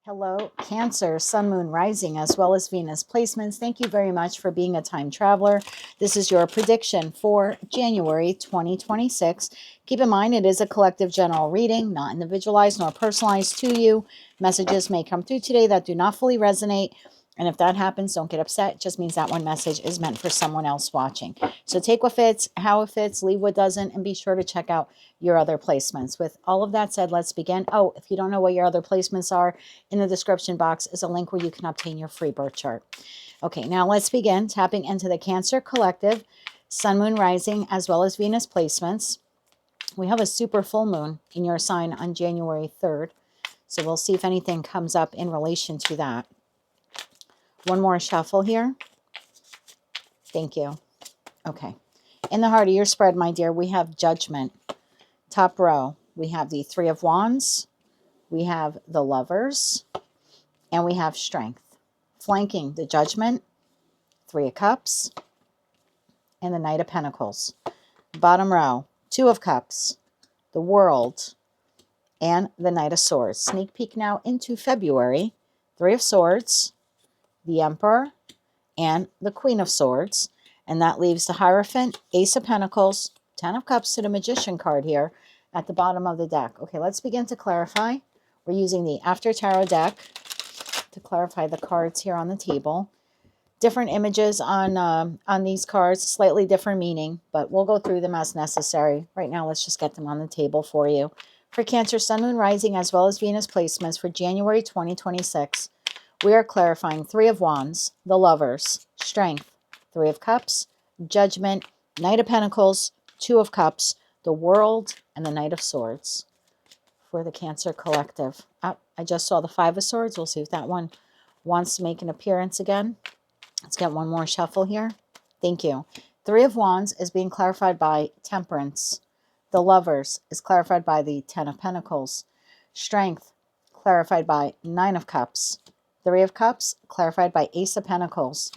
Hello, Cancer, Sun, Moon, Rising, as well as Venus placements. Thank you very much for being a time traveler. This is your prediction for January 2026. Keep in mind, it is a collective general reading, not individualized nor personalized to you. Messages may come through today that do not fully resonate. And if that happens, don't get upset. It just means that one message is meant for someone else watching. So take what fits, how it fits, leave what doesn't, and be sure to check out your other placements. With all of that said, let's begin. Oh, if you don't know what your other placements are, in the description box is a link where you can obtain your free birth chart. Okay, now let's begin tapping into the Cancer collective, Sun, Moon, Rising, as well as Venus placements. We have a super full moon in your sign on January 3rd. So we'll see if anything comes up in relation to that. One more shuffle here. Thank you. Okay. In the heart of your spread, my dear, we have Judgment. Top row, we have the Three of Wands. We have the Lovers. And we have Strength. Flanking the Judgment, Three of Cups, and the Knight of Pentacles. Bottom row, Two of Cups, the World, and the Knight of Swords. Sneak peek now into February. Three of Swords, the Emperor, and the Queen of Swords. And that leaves the Hierophant, Ace of Pentacles, Ten of Cups to the Magician card here at the bottom of the deck. Okay, let's begin to clarify. We're using the After Tarot deck to clarify the cards here on the table. Different images on these cards, slightly different meaning, but we'll go through them as necessary. Right now, let's just get them on the table for you. For Cancer, Sun, Moon, Rising, as well as Venus placements for January 2026, we are clarifying Three of Wands, the Lovers, Strength, Three of Cups, Judgment, Knight of Pentacles, Two of Cups, the World, and the Knight of Swords for the Cancer collective. I just saw the Five of Swords. We'll see if that one wants to make an appearance again. Let's get one more shuffle here. Thank you. Three of Wands is being clarified by Temperance. The Lovers is clarified by the Ten of Pentacles. Strength clarified by Nine of Cups. Three of Cups clarified by Ace of Pentacles.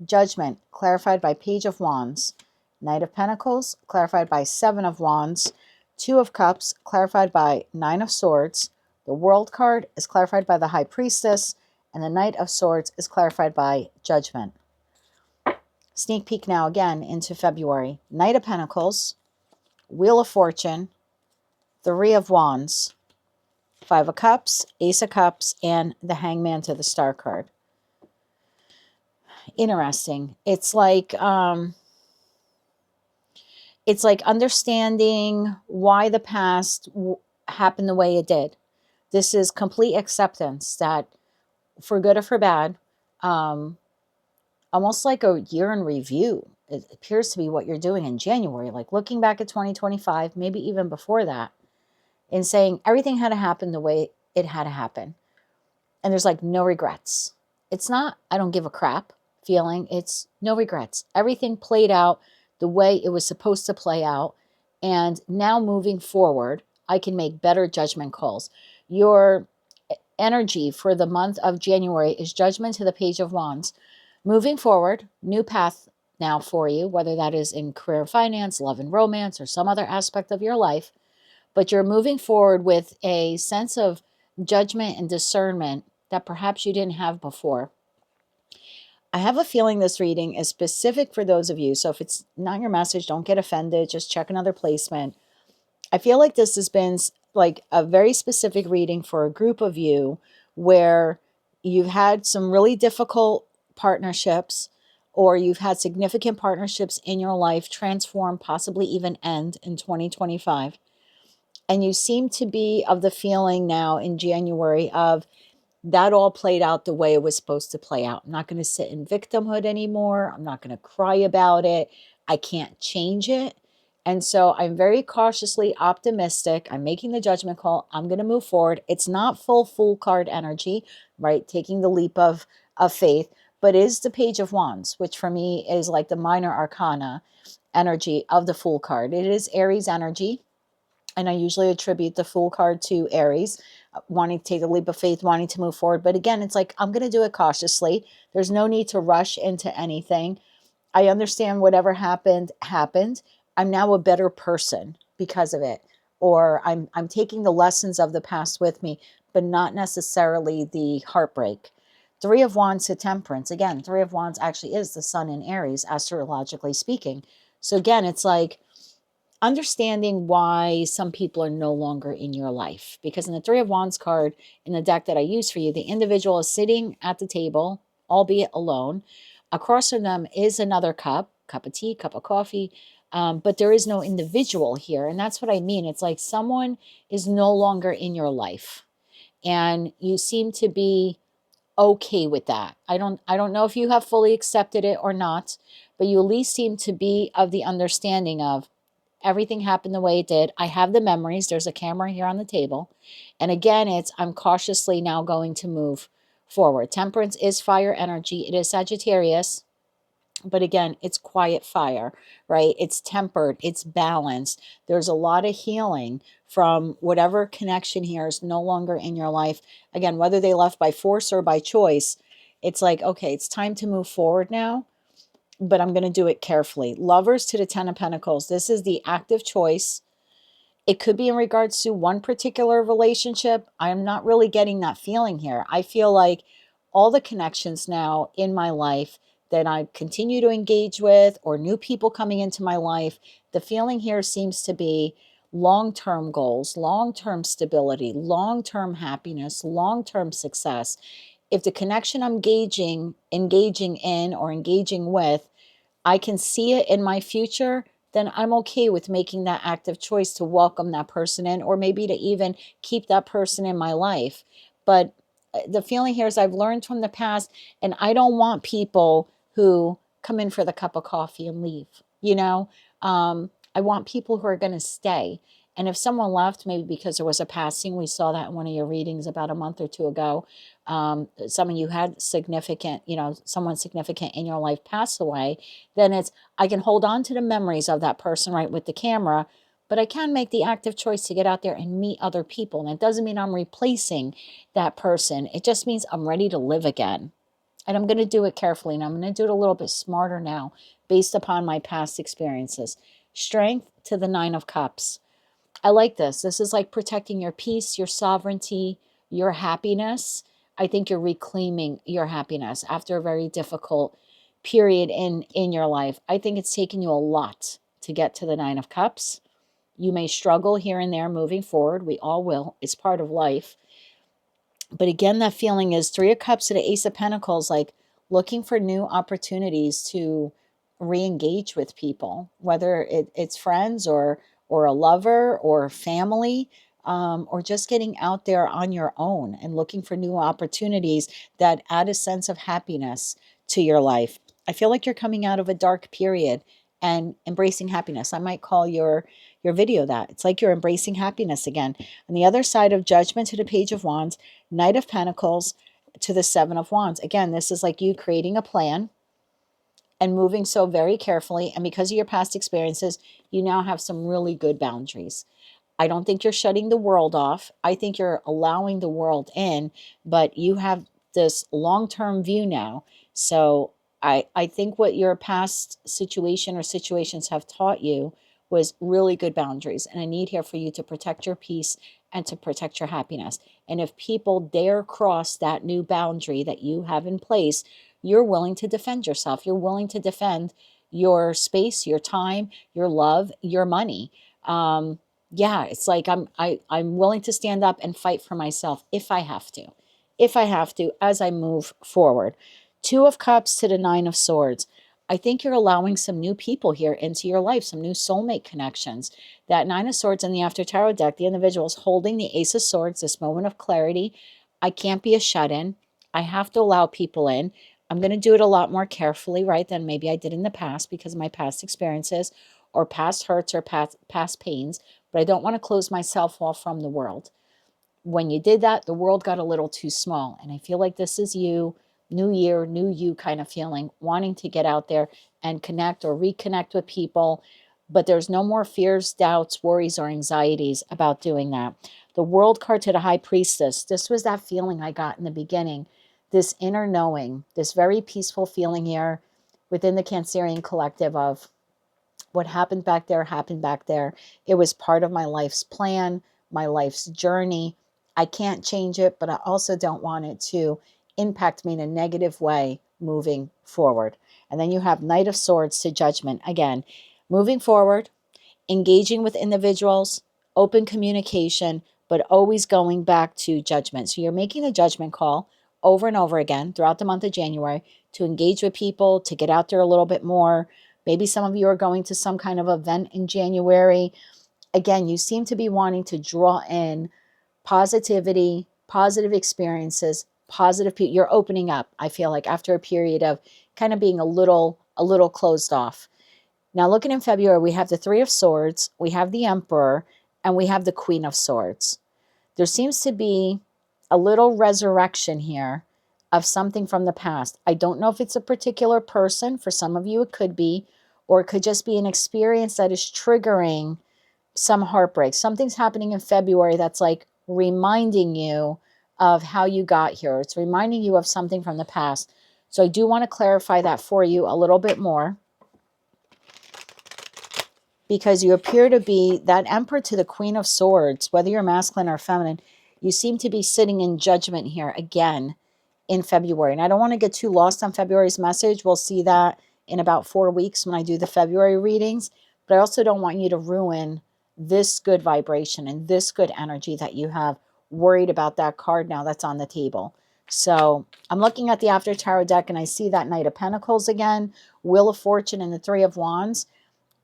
Judgment clarified by Page of Wands. Knight of Pentacles clarified by Seven of Wands. Two of Cups clarified by Nine of Swords. The World card is clarified by the High Priestess. And the Knight of Swords is clarified by Judgment. Sneak peek now again into February. Knight of Pentacles, Wheel of Fortune, Three of Wands, Five of Cups, Ace of Cups, and the Hangman to the Star card. Interesting. It's like understanding why the past happened the way it did. This is complete acceptance that for good or for bad, almost like a year in review. It appears to be what you're doing in January, like looking back at 2025, maybe even before that, and saying everything had to happen the way it had to happen. And there's like no regrets. It's not, I don't give a crap feeling. It's no regrets. Everything played out the way it was supposed to play out. And now moving forward, I can make better judgment calls. Your energy for the month of January is Judgment to the Page of Wands. Moving forward, new path now for you, whether that is in career, finance, love and romance, or some other aspect of your life. But you're moving forward with a sense of judgment and discernment that perhaps you didn't have before. I have a feeling this reading is specific for those of you. So if it's not your message, don't get offended. Just check another placement. I feel like this has been like a very specific reading for a group of you where you've had some really difficult partnerships, or you've had significant partnerships in your life transform, possibly even end in 2025. And you seem to be of the feeling now in January of that all played out the way it was supposed to play out. I'm not going to sit in victimhood anymore. I'm not going to cry about it. I can't change it. And so I'm very cautiously optimistic. I'm making the judgment call. I'm going to move forward. It's not full Fool card energy, right? Taking the leap of faith, but is the Page of Wands, which for me is like the minor arcana energy of the Fool card. It is Aries energy. And I usually attribute the Fool card to Aries, wanting to take a leap of faith, wanting to move forward. But again, it's like, I'm going to do it cautiously. There's no need to rush into anything. I understand whatever happened, happened. I'm now a better person because of it. Or I'm taking the lessons of the past with me. but not necessarily the heartbreak. Three of Wands to Temperance. Again, Three of Wands actually is the sun in Aries, astrologically speaking. So again, it's like understanding why some people are no longer in your life. Because in the Three of Wands card in the deck that I use for you, the individual is sitting at the table, albeit alone. Across from them is another cup of tea, cup of coffee, but there is no individual here. And that's what I mean. It's like someone is no longer in your life. And you seem to be okay with that. I don't know if you have fully accepted it or not, but you at least seem to be of the understanding of everything happened the way it did. I have the memories. There's a camera here on the table. And again, I'm cautiously now going to move forward. Temperance is fire energy. It is Sagittarius. But again, it's quiet fire, right? It's tempered, it's balanced. There's a lot of healing from whatever connection here is no longer in your life. Again, whether they left by force or by choice, it's like, okay, it's time to move forward now, but I'm going to do it carefully. Lovers to the Ten of Pentacles. This is the active choice. It could be in regards to one particular relationship. I'm not really getting that feeling here. I feel like all the connections now in my life that I continue to engage with or new people coming into my life, the feeling here seems to be long-term goals, long-term stability, long-term happiness, long-term success. If the connection I'm engaging in or engaging with, I can see it in my future, then I'm okay with making that active choice to welcome that person in, or maybe to even keep that person in my life. But the feeling here is I've learned from the past, and I don't want people who come in for the cup of coffee and leave. I want people who are going to stay. And if someone left, maybe because there was a passing, we saw that in one of your readings about a month or two ago. Someone you had significant, someone significant in your life pass away, then I can hold on to the memories of that person, right, with the camera, but I can make the active choice to get out there and meet other people. And it doesn't mean I'm replacing that person. It just means I'm ready to live again. And I'm going to do it carefully, and I'm going to do it a little bit smarter now based upon my past experiences. Strength to the Nine of Cups. I like this. This is like protecting your peace, your sovereignty, your happiness. I think you're reclaiming your happiness after a very difficult period in your life. I think it's taken you a lot to get to the Nine of Cups. You may struggle here and there moving forward. We all will. It's part of life. But again, that feeling is Three of Cups to the Ace of Pentacles, like looking for new opportunities to re-engage with people, whether it's friends or a lover or family, or just getting out there on your own and looking for new opportunities that add a sense of happiness to your life. I feel like you're coming out of a dark period and embracing happiness. I might call your video that. It's like you're embracing happiness again. On the other side of Judgment to the Page of Wands, Knight of Pentacles to the Seven of Wands. Again, this is like you creating a plan and moving so very carefully. And because of your past experiences, you now have some really good boundaries. I don't think you're shutting the world off. I think you're allowing the world in, but you have this long-term view now. So I think what your past situation or situations have taught you was really good boundaries. And I need here for you to protect your peace and to protect your happiness. And if people dare cross that new boundary that you have in place, you're willing to defend yourself. You're willing to defend your space, your time, your love, your money. Yeah, it's like I'm willing to stand up and fight for myself if I have to, as I move forward. Two of Cups to the Nine of Swords. I think you're allowing some new people here into your life, some new soulmate connections. That Nine of Swords in the After Tarot deck, the individual is holding the Ace of Swords, this moment of clarity. I can't be a shut-in. I have to allow people in. I'm going to do it a lot more carefully, right, than maybe I did in the past because of my past experiences or past hurts or past pains, but I don't want to close myself off from the world. When you did that, the world got a little too small, and I feel like this is you, new year, new you kind of feeling, wanting to get out there and connect or reconnect with people, but there's no more fears, doubts, worries, or anxieties about doing that. The World card to the High Priestess. This was that feeling I got in the beginning, this inner knowing, this very peaceful feeling here within the Cancerian collective of what happened back there happened back there. It was part of my life's plan, my life's journey. I can't change it, but I also don't want it to impact me in a negative way moving forward. And then you have Knight of Swords to Judgment. Again, moving forward, engaging with individuals, open communication, but always going back to judgment. So you're making a judgment call over and over again throughout the month of January to engage with people, to get out there a little bit more. Maybe some of you are going to some kind of event in January. Again, you seem to be wanting to draw in positivity, positive experiences, positive people. You're opening up, I feel like, after a period of kind of being a little closed off. Now, looking in February, we have the Three of Swords, we have the Emperor, and we have the Queen of Swords. There seems to be a little resurrection here of something from the past. I don't know if it's a particular person. For some of you, it could be, or it could just be an experience that is triggering some heartbreak. Something's happening in February that's like reminding you of how you got here. It's reminding you of something from the past. So I do want to clarify that for you a little bit more, because you appear to be that Emperor to the Queen of Swords, whether you're masculine or feminine. You seem to be sitting in judgment here again in February. And I don't want to get too lost on February's message. We'll see that in about 4 weeks when I do the February readings. But I also don't want you to ruin this good vibration and this good energy that you have worried about that card now that's on the table. So I'm looking at the After Tarot deck and I see that Knight of Pentacles again, Wheel of Fortune, and the Three of Wands.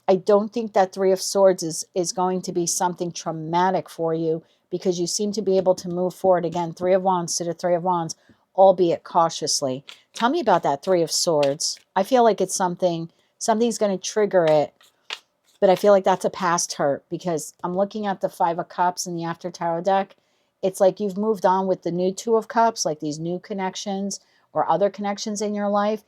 I don't think that Three of Swords is going to be something traumatic for you, because you seem to be able to move forward again. Three of Wands to the Three of Wands, albeit cautiously. Tell me about that Three of Swords. I feel like it's something's going to trigger it, but I feel like that's a past hurt, because I'm looking at the Five of Cups in the After Tarot deck. It's like you've moved on with the new Two of Cups, like these new connections or other connections in your life.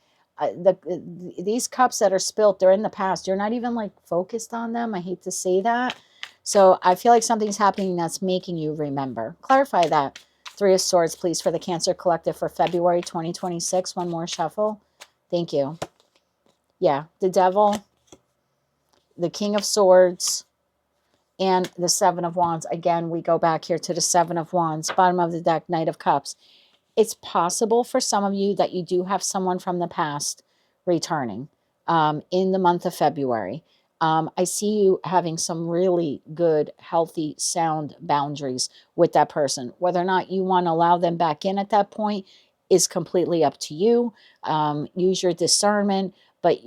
These cups that are spilt, they're in the past. You're not even like focused on them. I hate to say that. So I feel like something's happening that's making you remember. Clarify that. Three of Swords, please, for the Cancer Collective for February 2026. One more shuffle. Thank you. Yeah, the Devil, the King of Swords, and the Seven of Wands. Again, we go back here to the Seven of Wands. Bottom of the deck, Knight of Cups. It's possible for some of you that you do have someone from the past returning in the month of February. I see you having some really good, healthy, sound boundaries with that person. Whether or not you want to allow them back in at that point is completely up to you. Use your discernment. But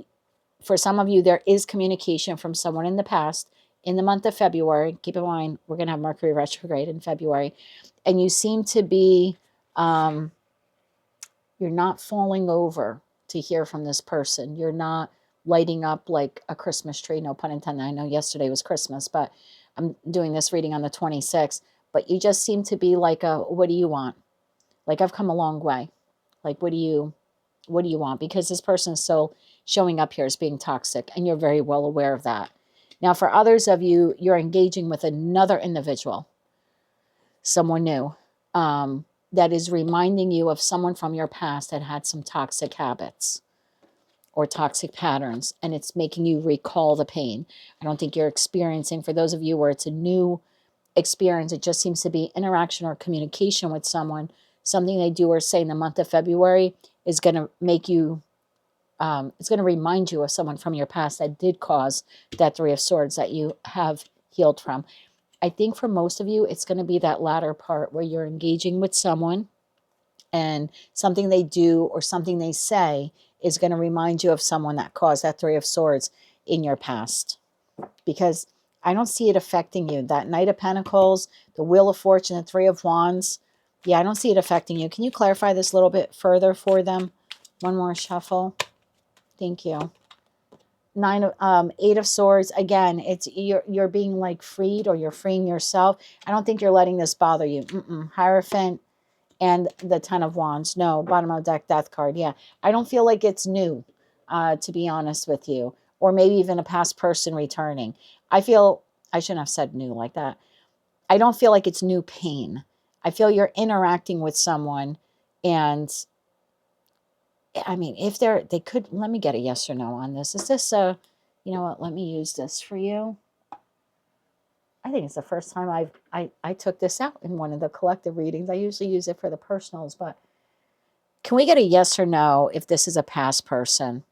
for some of you, there is communication from someone in the past in the month of February. Keep in mind, we're going to have Mercury retrograde in February. And you seem to be... you're not falling over to hear from this person. You're not lighting up like a Christmas tree, no pun intended. I know yesterday was Christmas, but I'm doing this reading on the 26th. But you just seem to be like what do you want? Like, I've come a long way. Like, what do you want? Because this person is still showing up here as being toxic, and you're very well aware of that. Now, for others of you, you're engaging with another individual, someone new, that is reminding you of someone from your past that had some toxic habits or toxic patterns, and it's making you recall the pain. I don't think you're experiencing, for those of you where it's a new experience, it just seems to be interaction or communication with someone. Something they do or say in the month of February is going to make you, it's going to remind you of someone from your past that did cause that Three of Swords that you have healed from. I think for most of you, it's going to be that latter part where you're engaging with someone and something they do or something they say is going to remind you of someone that caused that Three of Swords in your past. Because I don't see it affecting you. That Knight of Pentacles, the Wheel of Fortune, the Three of Wands. Yeah, I don't see it affecting you. Can you clarify this a little bit further for them? One more shuffle. Thank you. Eight of Swords. Again, it's you're being like freed, or you're freeing yourself. I don't think you're letting this bother you. Hierophant and the Ten of Wands. No, bottom of the deck, Death card. Yeah, I don't feel like it's new, to be honest with you, or maybe even a past person returning. I shouldn't have said new like that. I don't feel like it's new pain. I feel you're interacting with someone, and I mean, if they could, let me get a yes or no on this. Is this you know what, let me use this for you. I think it's the first time I took this out in one of the collective readings. I usually use it for the personals, but can we get a yes or no if this is a past person?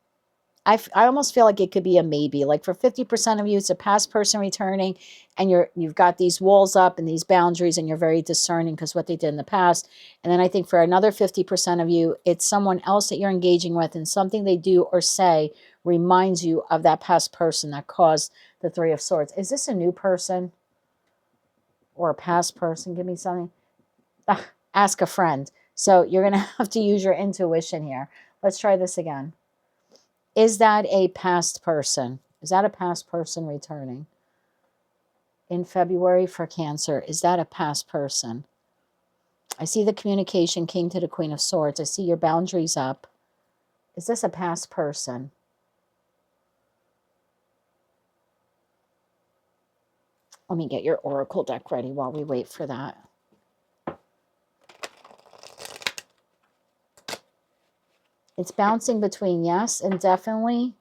I almost feel like it could be a maybe. Like for 50% of you, it's a past person returning, and you've got these walls up and these boundaries, and you're very discerning because what they did in the past. And then I think for another 50% of you, it's someone else that you're engaging with, and something they do or say reminds you of that past person that caused the Three of Swords. Is this a new person or a past person? Give me something. Ask a friend. So you're going to have to use your intuition here. Let's try this again. Is that a past person? Is that a past person returning? In February for Cancer, is that a past person? I see the communication king to the Queen of Swords. I see your boundaries up. Is this a past person? Let me get your oracle deck ready while we wait for that. It's bouncing between yes and definitely.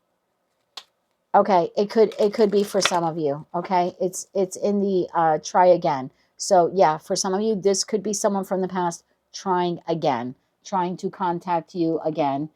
Okay, it could be for some of you. Okay, it's in the try again. So yeah, for some of you, this could be someone from the past trying again, trying to contact you again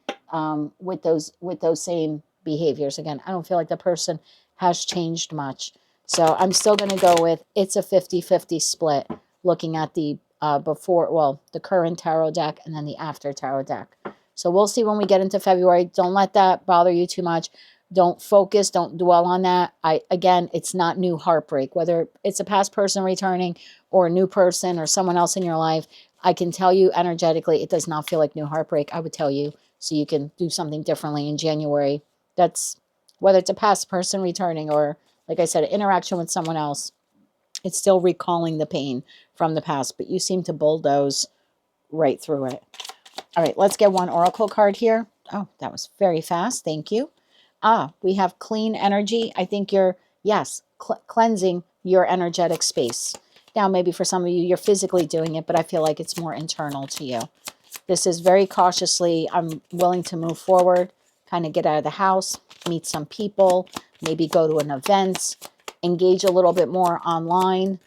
with those same behaviors again. I don't feel like the person has changed much. So I'm still going to go with it's a 50-50 split, looking at the the current tarot deck and then the after tarot deck. So we'll see when we get into February. Don't let that bother you too much. Don't focus. Don't dwell on that. Again, it's not new heartbreak. Whether it's a past person returning or a new person or someone else in your life, I can tell you energetically, it does not feel like new heartbreak. I would tell you so you can do something differently in January. That's whether it's a past person returning or, like I said, an interaction with someone else. It's still recalling the pain from the past, but you seem to bulldoze right through it. All right, let's get one oracle card here. Oh, that was very fast. Thank you. We have clean energy. I think you're, yes, cleansing your energetic space. Now, maybe for some of you, you're physically doing it, but I feel like it's more internal to you. This is very cautiously, I'm willing to move forward, kind of get out of the house, meet some people, maybe go to an event, engage a little bit more online.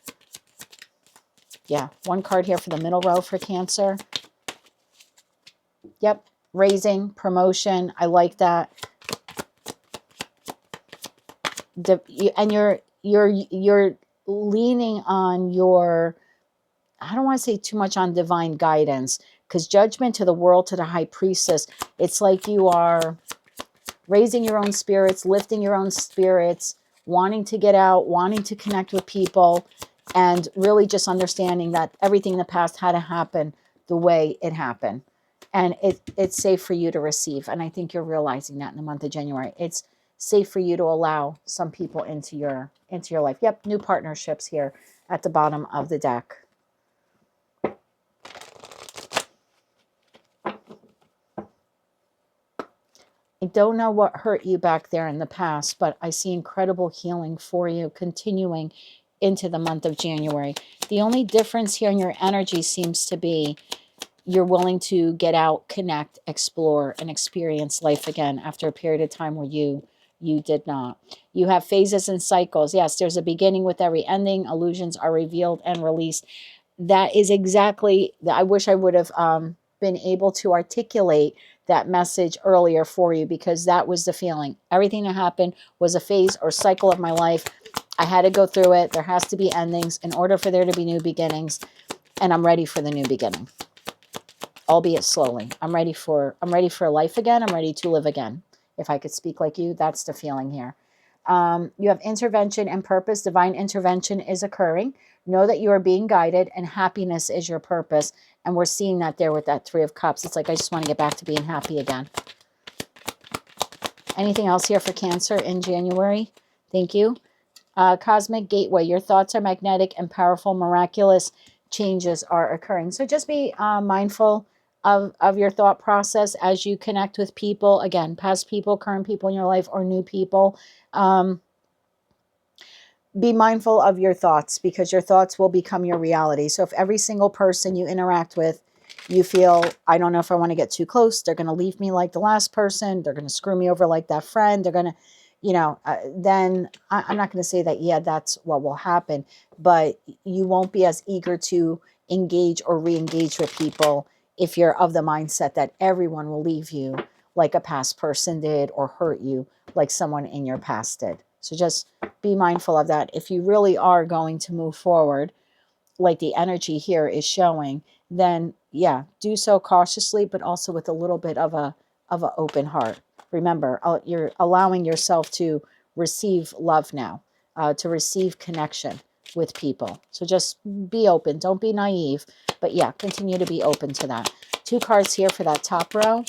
Yeah, one card here for the middle row for Cancer. Yep, raising, promotion. I like that. And you're leaning on your, I don't want to say too much on divine guidance, because judgment to the world, to the high priestess, it's like you are raising your own spirits, lifting your own spirits, wanting to get out, wanting to connect with people, and really just understanding that everything in the past had to happen the way it happened. And it's safe for you to receive. And I think you're realizing that in the month of January. It's safe for you to allow some people into your life. Yep, new partnerships here at the bottom of the deck. I don't know what hurt you back there in the past, but I see incredible healing for you continuing into the month of January. The only difference here in your energy seems to be you're willing to get out, connect, explore, and experience life again after a period of time where you did not. You have phases and cycles. Yes, there's a beginning with every ending. Illusions are revealed and released. That is exactly, I wish I would have been able to articulate that message earlier for you, because that was the feeling. Everything that happened was a phase or cycle of my life. I had to go through it. There has to be endings in order for there to be new beginnings. And I'm ready for the new beginning, albeit slowly. I'm ready for life again. I'm ready to live again. If I could speak like you, that's the feeling here. You have intervention and purpose. Divine intervention is occurring. Know that you are being guided, and happiness is your purpose. And we're seeing that there with that Three of Cups. It's like, I just want to get back to being happy again. Anything else here for Cancer in January? Thank you. Cosmic Gateway. Your thoughts are magnetic and powerful. Miraculous changes are occurring. So just be mindful of your thought process as you connect with people. Again, past people, current people in your life, or new people. Be mindful of your thoughts, because your thoughts will become your reality. So if every single person you interact with, you feel, I don't know if I want to get too close, they're going to leave me like the last person, they're going to screw me over like that friend, they're going to, then I'm not going to say that, yeah, that's what will happen, but you won't be as eager to engage or re-engage with people if you're of the mindset that everyone will leave you like a past person did, or hurt you like someone in your past did. So just be mindful of that. If you really are going to move forward, like the energy here is showing, then yeah, do so cautiously, but also with a little bit of an open heart. Remember, you're allowing yourself to receive love now, to receive connection with people. So just be open. Don't be naive, but yeah, continue to be open to that. 2 cards here for that top row.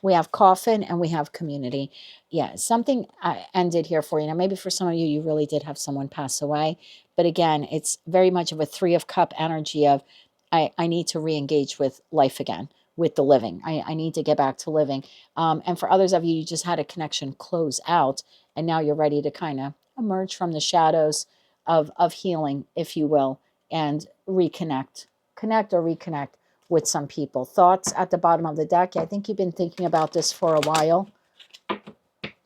We have coffin and we have community. Yeah, something ended here for you. Now, maybe for some of you, you really did have someone pass away. But again, it's very much of a 3 of cup energy of, I need to re-engage with life again, with the living. I need to get back to living. And for others of you, you just had a connection close out, and now you're ready to kind of emerge from the shadows of healing, if you will, and reconnect, connect or reconnect with some people. Thoughts at the bottom of the deck. I think you've been thinking about this for a while.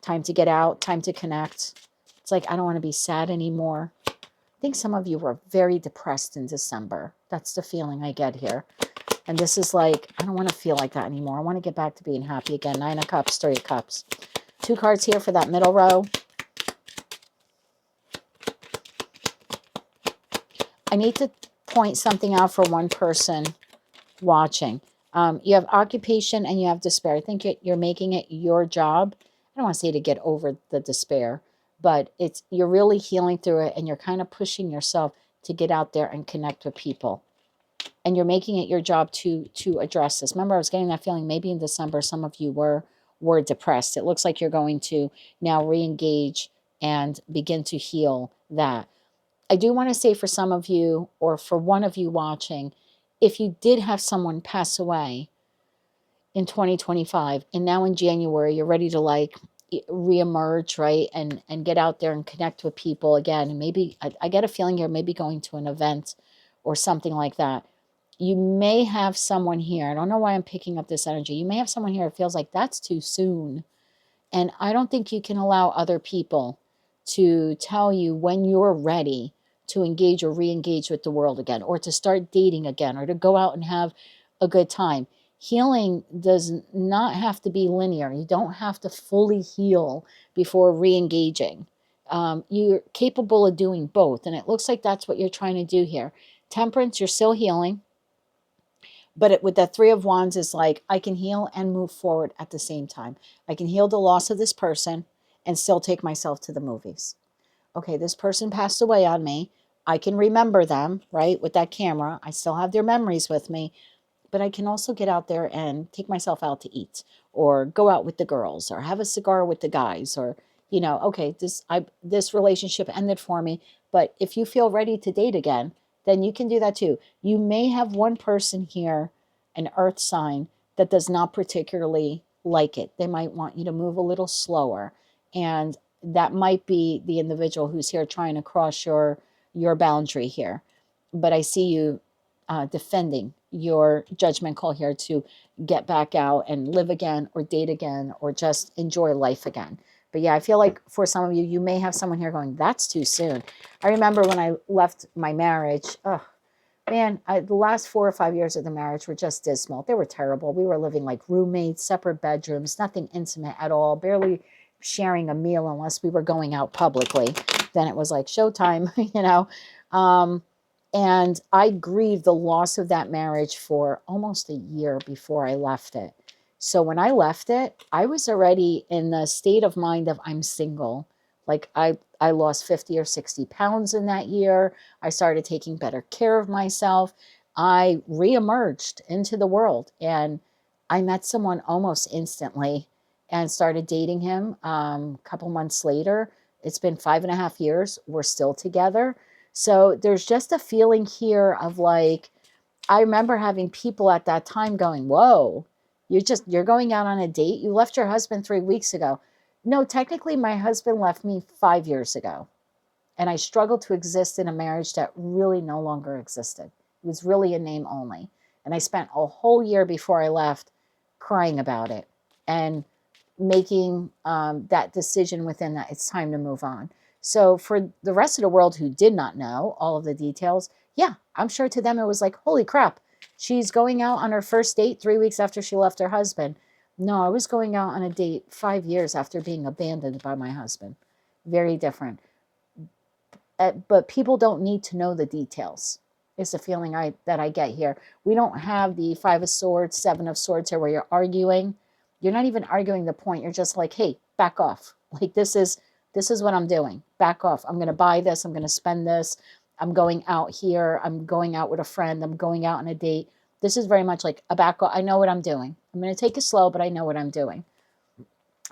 Time to get out, time to connect. It's like, I don't want to be sad anymore. I think some of you were very depressed in December. That's the feeling I get here. And this is like, I don't want to feel like that anymore. I want to get back to being happy again. 9 of Cups, 3 of Cups. 2 cards here for that middle row. I need to point something out for one person watching. You have occupation and you have despair. I think you're making it your job. I don't want to say to get over the despair, but you're really healing through it, and you're kind of pushing yourself to get out there and connect with people. And you're making it your job to address this. Remember, I was getting that feeling maybe in December some of you were depressed. It looks like you're going to now re-engage and begin to heal that. I do want to say for some of you, or for one of you watching, if you did have someone pass away in 2025, and now in January, you're ready to like reemerge, right? And get out there and connect with people again. And maybe, I get a feeling you're maybe going to an event or something like that. You may have someone here. I don't know why I'm picking up this energy. You may have someone here. It feels like that's too soon. And I don't think you can allow other people to tell you when you're ready to engage or re-engage with the world again, or to start dating again, or to go out and have a good time. Healing does not have to be linear. You don't have to fully heal before re-engaging. You're capable of doing both. And it looks like that's what you're trying to do here. Temperance, you're still healing. But with that 3 of Wands is like, I can heal and move forward at the same time. I can heal the loss of this person and still take myself to the movies. Okay, this person passed away on me. I can remember them, right, with that camera. I still have their memories with me. But I can also get out there and take myself out to eat, or go out with the girls, or have a cigar with the guys, or, okay, this relationship ended for me. But if you feel ready to date again, then you can do that too. You may have one person here, an earth sign, that does not particularly like it. They might want you to move a little slower. And that might be the individual who's here trying to cross your boundary here. But I see you defending your judgment call here to get back out and live again, or date again, or just enjoy life again. But yeah, I feel like for some of you, you may have someone here going, that's too soon. I remember when I left my marriage, oh man, the last 4 or 5 years of the marriage were just dismal. They were terrible. We were living like roommates, separate bedrooms, nothing intimate at all, barely sharing a meal unless we were going out publicly. Then it was like showtime, and I grieved the loss of that marriage for almost a year before I left it. So when I left it, I was already in the state of mind of, I'm single. Like I lost 50 or 60 pounds in that year. I started taking better care of myself. I reemerged into the world, and I met someone almost instantly and started dating him a couple months later. It's been 5.5 years. We're still together. So there's just a feeling here of like, I remember having people at that time going, whoa, you're going out on a date. You left your husband 3 weeks ago. No, technically my husband left me 5 years ago. And I struggled to exist in a marriage that really no longer existed. It was really a name only. And I spent a whole year before I left crying about it. And making that decision within that it's time to move on. So for the rest of the world who did not know all of the details, yeah, I'm sure to them it was like, holy crap, she's going out on her first date 3 weeks after she left her husband. No, I was going out on a date 5 years after being abandoned by my husband. Very different. But people don't need to know the details. Is the feeling that I get here. We don't have the 5 of Swords, 7 of Swords here where you're arguing. You're not even arguing the point. You're just like, hey, back off. Like this is what I'm doing. Back off. I'm going to buy this. I'm going to spend this. I'm going out here. I'm going out with a friend. I'm going out on a date. This is very much like a back off. I know what I'm doing. I'm going to take it slow, but I know what I'm doing.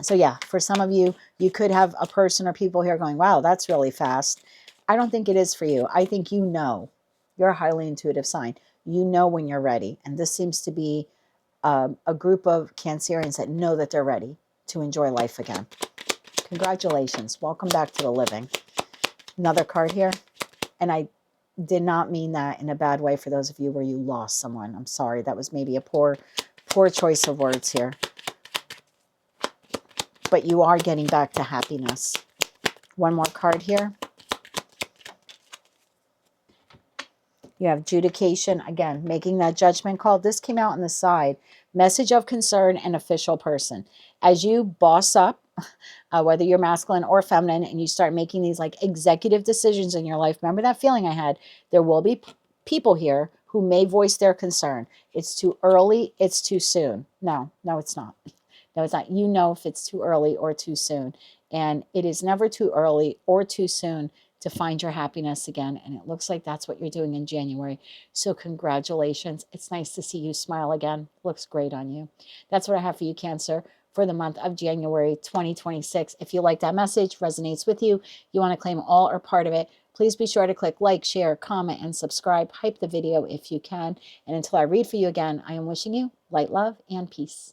So yeah, for some of you, you could have a person or people here going, wow, that's really fast. I don't think it is for you. I think you know. You're a highly intuitive sign. You know when you're ready. And this seems to be a group of Cancerians that know that they're ready to enjoy life again. Congratulations. Welcome back to the living. Another card here. And I did not mean that in a bad way for those of you where you lost someone. I'm sorry. That was maybe a poor choice of words here. But you are getting back to happiness. One more card here. You have adjudication, again, making that judgment call. This came out on the side. Message of concern and official person. As you boss up, whether you're masculine or feminine, and you start making these like executive decisions in your life, remember that feeling I had? There will be people here who may voice their concern. It's too early. It's too soon. No, it's not. No, it's not. You know if it's too early or too soon. And it is never too early or too soon to find your happiness again. And it looks like that's what you're doing in January. So congratulations. It's nice to see you smile again. Looks great on you. That's what I have for you, Cancer, for the month of January 2026. If you like that message, resonates with you, you want to claim all or part of it, please be sure to click like, share, comment, and subscribe. Hype the video if you can. And until I read for you again, I am wishing you light, love, and peace.